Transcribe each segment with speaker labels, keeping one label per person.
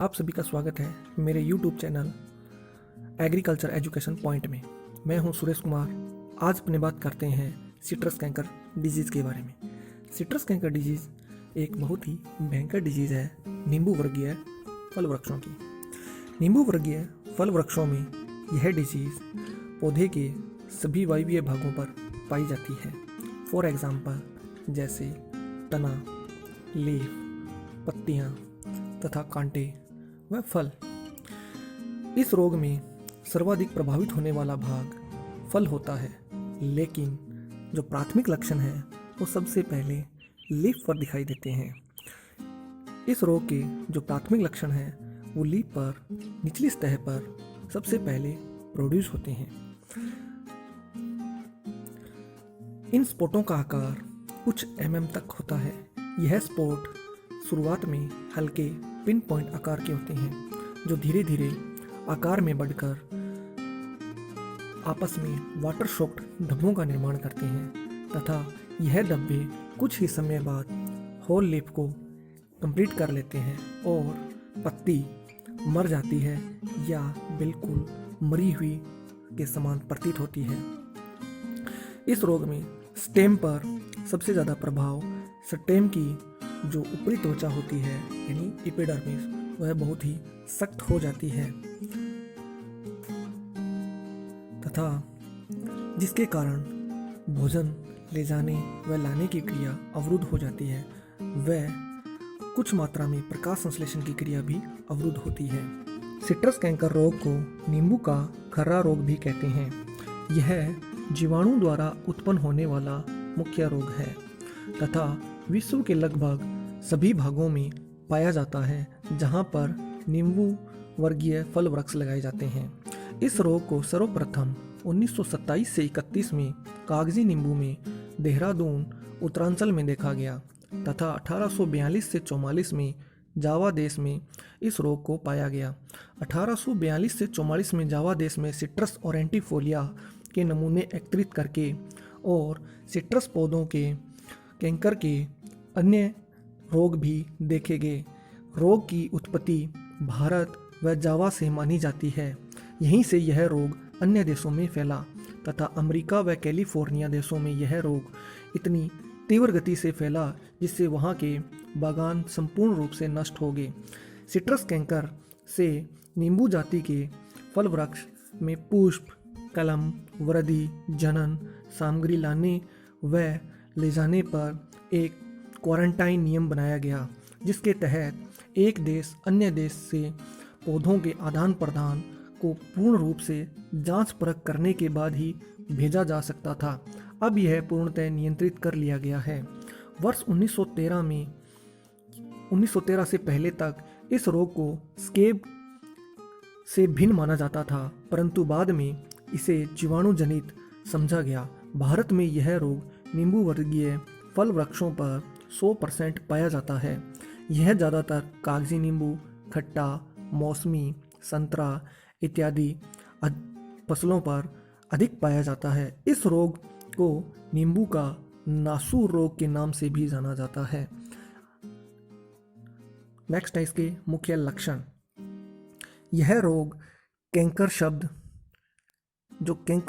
Speaker 1: आप सभी का स्वागत है मेरे YouTube channel agriculture education point में। मैं हूं सुरेश कुमार। आज अपने बात करते हैं सिट्रस कैंकर डिजीज़ के बारे में। सिट्रस कैंकर डिजीज़ एक बहुत ही भयंकर डिजीज़ है नींबू वर्गीय फल वृक्षों की। नींबू वर्गीय फल वृक्षों में यह डिजीज़ पौधे के सभी वायवीय भागों पर पाई जाती है। फॉर एग्ज़ाम्पल जैसे तना, लीफ, पत्तियाँ तथा कांटे व फल। इस रोग में सर्वाधिक प्रभावित होने वाला भाग फल होता है, लेकिन जो प्राथमिक लक्षण है वो सबसे पहले लीफ पर दिखाई देते हैं। इस रोग के जो प्राथमिक लक्षण है वो लीफ पर निचली सतह पर सबसे पहले प्रोड्यूस होते हैं। इन स्पॉटों का आकार कुछ तक होता है। यह स्पॉट शुरुआत में हल्के पिन पॉइंट आकार के होते हैं, जो धीरे धीरे आकार में बढ़कर आपस में वाटर शॉक्ड धब्बों का निर्माण करते हैं तथा यह धब्बे कुछ ही समय बाद होल लीफ को कंप्लीट कर लेते हैं और पत्ती मर जाती है या बिल्कुल मरी हुई के समान प्रतीत होती है। इस रोग में स्टेम पर सबसे ज़्यादा प्रभाव स्टेम की जो ऊपरी त्वचा होती है यानी एपिडर्मिस, वह बहुत ही सख्त हो जाती है तथा जिसके कारण भोजन ले जाने व लाने की क्रिया अवरुद्ध हो जाती है। वह कुछ मात्रा में प्रकाश संश्लेषण की क्रिया भी अवरुद्ध होती है। सिट्रस कैंकर रोग को नींबू का खर्रा रोग भी कहते हैं। यह जीवाणु द्वारा उत्पन्न होने वाला मुख्य रोग है तथा विश्व के लगभग सभी भागों में पाया जाता है जहां पर नींबू वर्गीय फल वृक्ष लगाए जाते हैं। इस रोग को सर्वप्रथम 1927 से 31 में कागजी नींबू में देहरादून उत्तरांचल में देखा गया तथा 1842 से 44 में जावा देश में इस रोग को पाया गया। 1842 से 44 में जावा देश में सिट्रस ऑरेंटिफोलिया के नमूने एकत्रित करके और सिट्रस पौधों के कैंकर के अन्य रोग भी देखे गए। रोग की उत्पत्ति भारत व जावा से मानी जाती है। यहीं से यह रोग अन्य देशों में फैला तथा अमेरिका व कैलिफोर्निया देशों में यह रोग इतनी तीव्र गति से फैला जिससे वहाँ के बागान संपूर्ण रूप से नष्ट हो गए। सिट्रस कैंकर से नींबू जाति के फल वृक्ष में पुष्प, कलम, वृद्धि, जनन सामग्री लाने व ले जाने पर एक क्वारंटाइन नियम बनाया गया, जिसके तहत एक देश अन्य देश से पौधों के आदान प्रदान को पूर्ण रूप से जांच परख करने के बाद ही भेजा जा सकता था। अब यह पूर्णतः नियंत्रित कर लिया गया है। वर्ष 1913 से पहले तक इस रोग को स्केब से भिन्न माना जाता था, परंतु बाद में इसे जीवाणु जनित समझा गया। भारत में यह रोग नींबू वर्गीय फल वृक्षों पर 100% पाया जाता है। यह ज़्यादातर कागजी नींबू, खट्टा, मौसमी, संतरा इत्यादि फसलों पर अधिक पाया जाता है। इस रोग को नींबू का नासूर रोग के नाम से भी जाना जाता है। नेक्स्ट है इसके मुख्य लक्षण। यह रोग कैंकर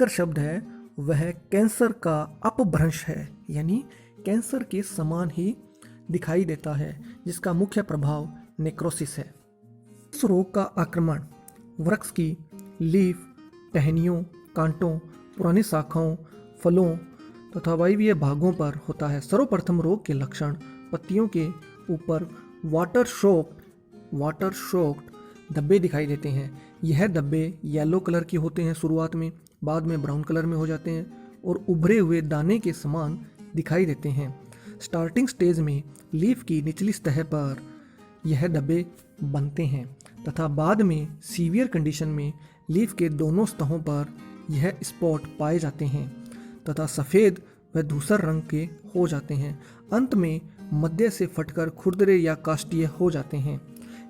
Speaker 1: शब्द है वह कैंसर का अपभ्रंश है, यानी कैंसर के समान ही दिखाई देता है, जिसका मुख्य प्रभाव नेक्रोसिस है। इस रोग का आक्रमण वृक्ष की लीफ, टहनियों, कांटों, पुरानी शाखाओं, फलों तथा वायवीय भागों पर होता है। सर्वप्रथम रोग के लक्षण पत्तियों के ऊपर वाटर शॉक्ड धब्बे दिखाई देते हैं। यह धब्बे येलो कलर के होते हैं शुरुआत में, बाद में ब्राउन कलर में हो जाते हैं और उभरे हुए दाने के समान दिखाई देते हैं। स्टार्टिंग स्टेज में लीफ की निचली सतह पर यह धब्बे बनते हैं तथा बाद में सीवियर कंडीशन में लीफ के दोनों सतहों पर यह स्पॉट पाए जाते हैं तथा सफ़ेद व धूसर रंग के हो जाते हैं। अंत में मध्य से फटकर खुरदरे या काष्ठीय हो जाते हैं।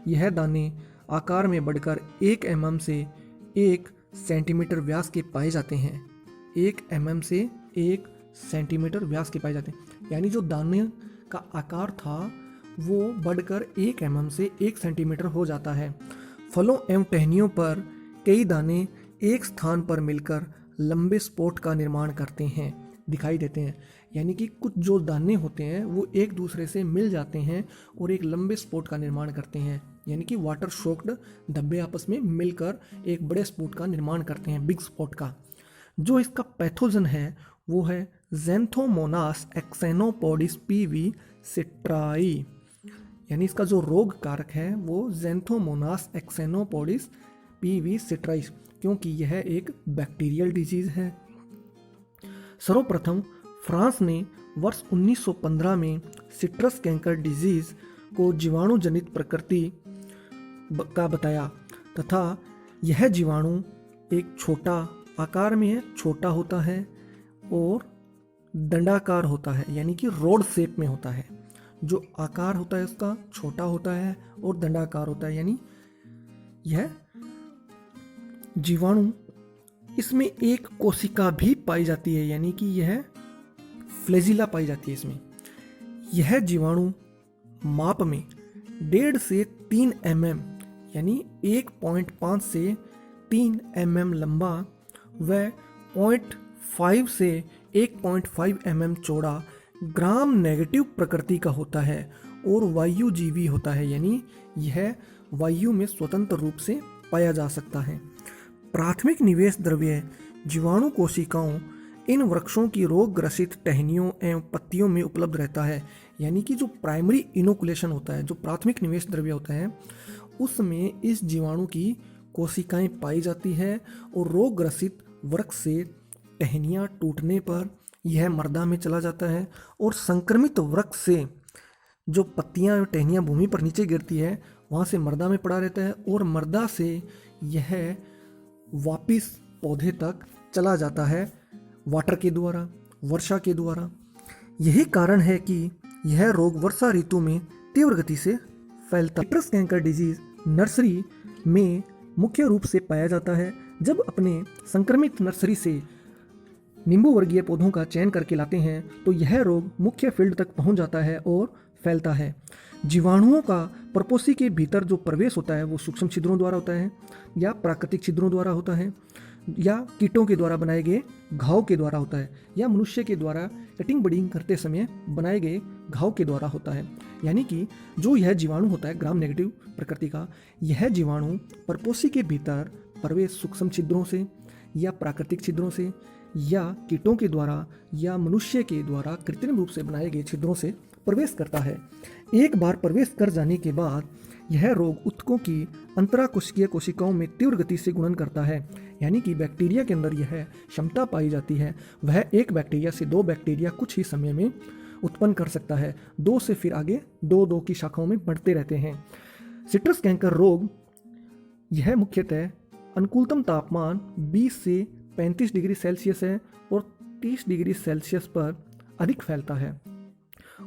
Speaker 1: यह दाने आकार में बढ़कर 1 mm से 1 सेंटीमीटर व्यास के पाए जाते हैं। 1 mm से 1 सेंटीमीटर व्यास के पाए जाते हैं, यानी जो दाने का आकार था वो बढ़कर 1 mm से 1 सेंटीमीटर हो जाता है। फलों एवं टहनियों पर कई दाने एक स्थान पर मिलकर लंबे स्पॉट का निर्माण करते हैं, दिखाई देते हैं। यानी कि कुछ जो दाने होते हैं वो एक दूसरे से मिल जाते हैं और एक लंबे स्पॉट का निर्माण करते हैं, यानी कि वाटर सोक्ड धब्बे आपस में मिलकर एक बड़े स्पॉट का निर्माण करते हैं, बिग स्पॉट का। जो इसका पैथोजन है वो है ज़ैंथोमोनास एक्सेनोपोडिस पीवी सिट्राई, यानी इसका जो रोग कारक है वो ज़ैंथोमोनास एक्सेनोपोडिस पीवी सिट्राई, क्योंकि यह एक बैक्टीरियल डिजीज है। सर्वप्रथम फ्रांस ने वर्ष 1915 में सिट्रस कैंकर डिजीज को जीवाणु प्रकृति का बताया तथा यह जीवाणु एक छोटा आकार में है, छोटा होता है और दंडाकार होता है, यानी कि रोड शेप में होता है। जो आकार होता है उसका छोटा होता है और दंडाकार होता है, यानी यह जीवाणु, इसमें एक कोशिका भी पाई जाती है, यानी कि यह फ्लैजिला पाई जाती है इसमें। यह जीवाणु माप में 1.5 से 3 mm यानी 1.5 से 3 mm लंबा व 0.5 से 1.5 mm चौड़ा ग्राम नेगेटिव प्रकृति का होता है और वायुजीवी होता है, यानी यह वायु में स्वतंत्र रूप से पाया जा सकता है। प्राथमिक निवेश द्रव्य जीवाणु कोशिकाओं इन वृक्षों की रोग ग्रसित टहनियों एवं पत्तियों में उपलब्ध रहता है, यानी कि जो प्राइमरी इनोकुलेशन होता है, जो प्राथमिक निवेश द्रव्य होता है, उसमें इस जीवाणु की कोशिकाएं पाई जाती है और रोग ग्रसित वृक्ष से टहनियाँ टूटने पर यह मृदा में चला जाता है और संक्रमित वृक्ष से जो पत्तियां और टहनियाँ भूमि पर नीचे गिरती है वहाँ से मृदा में पड़ा रहता है और मृदा से यह वापिस पौधे तक चला जाता है वाटर के द्वारा, वर्षा के द्वारा। यही कारण है कि यह रोग वर्षा ऋतु में तीव्र गति से फैलता है। सिट्रस कैंकर डिजीज नर्सरी में मुख्य रूप से पाया जाता है। जब अपने संक्रमित नर्सरी से नींबू वर्गीय पौधों का चयन करके लाते हैं तो यह रोग मुख्य फील्ड तक पहुंच जाता है और फैलता है। जीवाणुओं का परपोषी के भीतर जो प्रवेश होता है वो सूक्ष्म छिद्रों द्वारा होता है या प्राकृतिक छिद्रों द्वारा होता है या कीटों के द्वारा बनाए गए घाव के द्वारा होता है या मनुष्य के द्वारा कटिंग बडिंग करते समय बनाए गए घाव के द्वारा होता है। यानी कि जो यह जीवाणु होता है ग्राम नेगेटिव प्रकृति का, यह जीवाणु परपोषी के भीतर प्रवेश सूक्ष्म छिद्रों से या प्राकृतिक छिद्रों से या कीटों के द्वारा या मनुष्य के द्वारा कृत्रिम रूप से बनाए गए छिद्रों से प्रवेश करता है। एक बार प्रवेश कर जाने के बाद यह रोग ऊतकों की अंतराकोशिकीय कोशिकाओं में तीव्र गति से गुणन करता है, यानी कि बैक्टीरिया के अंदर यह क्षमता पाई जाती है, वह एक बैक्टीरिया से 2 बैक्टीरिया कुछ ही समय में उत्पन्न कर सकता है। 2 से फिर आगे 2 की शाखाओं में बढ़ते रहते हैं। सिट्रस कैंकर रोग यह मुख्यतः अनुकूलतम तापमान 20 से 35 डिग्री सेल्सियस है और 30 डिग्री सेल्सियस पर अधिक फैलता है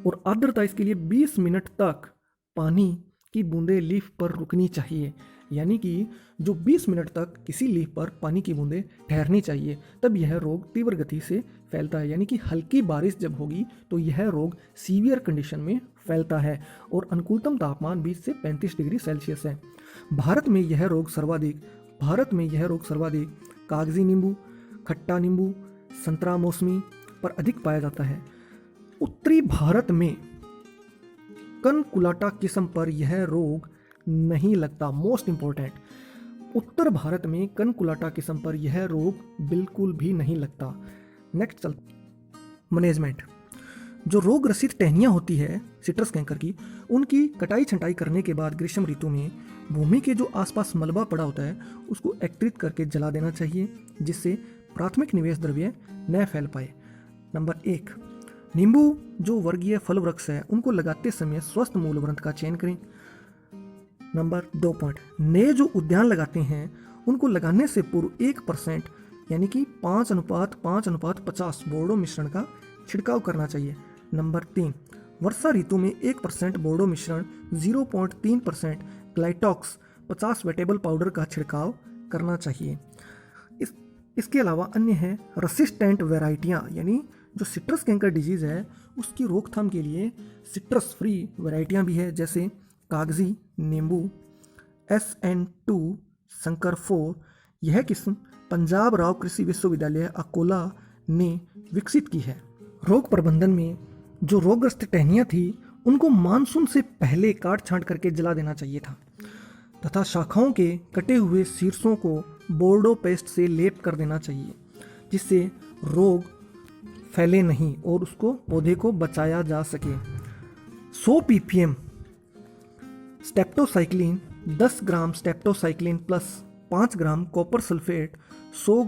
Speaker 1: और आर्द्रता इसके लिए 20 मिनट तक पानी की बूंदें लीफ पर रुकनी चाहिए, यानी कि जो 20 मिनट तक किसी लीफ पर पानी की बूंदें ठहरनी चाहिए, तब यह रोग तीव्र गति से फैलता है। यानी कि हल्की बारिश जब होगी तो यह रोग सीवियर कंडीशन में फैलता है और अनुकूलतम तापमान 20 से 35 डिग्री सेल्सियस है। भारत में यह रोग सर्वाधिक कागजी नींबू, खट्टा नींबू, संतरा मौसमी पर अधिक पाया जाता है। उत्तरी भारत में कनकुलाटा किस्म पर यह रोग नहीं लगता। मोस्ट इंपॉर्टेंट, उत्तर भारत में कनकुलाटा किस्म पर यह रोग बिल्कुल भी नहीं लगता। नेक्स्ट चल मैनेजमेंट। जो रोग ग्रसित टहनियाँ होती है सिट्रस कैंकर की, उनकी कटाई छंटाई करने के बाद ग्रीष्म ऋतु में भूमि के जो आसपास मलबा पड़ा होता है उसको एकत्रित करके जला देना चाहिए, जिससे प्राथमिक निवेश द्रव्य न फैल पाए। नंबर 1, नींबू जो वर्गीय फल वृक्ष है उनको लगाते समय स्वस्थ मूल वृंत का चयन करें। नंबर 2 पॉइंट, नए जो उद्यान लगाते हैं उनको लगाने से पूर्व 1% यानी कि 5:5:50 बोर्डो मिश्रण का छिड़काव करना चाहिए। नंबर 3, वर्षा ऋतु में 1% बोर्डो मिश्रण, 0.3% ग्लाइटॉक्स 50 वेटेबल पाउडर का छिड़काव करना चाहिए। इसके अलावा अन्य है रेसिस्टेंट वेराइटियाँ, यानी जो सिट्रस कैंकर डिजीज़ है उसकी रोकथाम के लिए सिट्रस फ्री वैरायटियाँ भी है, जैसे कागजी नींबू SN2 संकर 4। यह किस्म पंजाब राव कृषि विश्वविद्यालय अकोला ने विकसित की है। रोग प्रबंधन में जो रोगग्रस्त टहनियाँ थी उनको मानसून से पहले काट छांट करके जला देना चाहिए था तथा शाखाओं के कटे हुए शीर्षों को बोर्डो पेस्ट से लेप कर देना चाहिए, जिससे रोग फैले नहीं और उसको पौधे को बचाया जा सके। 100 ppm streptocycline 10 gram streptocycline plus 5 gram copper sulphate 100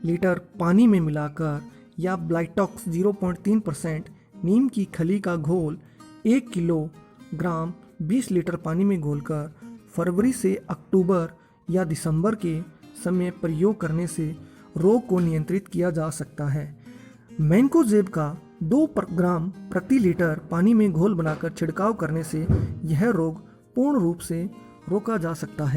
Speaker 1: litre पानी में मिलाकर या ब्लाइटॉक्स 0.3% नीम की खली का घोल 1 किलोग्राम 20 लीटर पानी में घोलकर फरवरी से अक्टूबर या दिसंबर के समय प्रयोग करने से रोग को नियंत्रित किया जा सकता है। मैंकोजेब का 2 ग्राम प्रति लीटर पानी में घोल बनाकर छिड़काव करने से यह रोग पूर्ण रूप से रोका जा सकता है।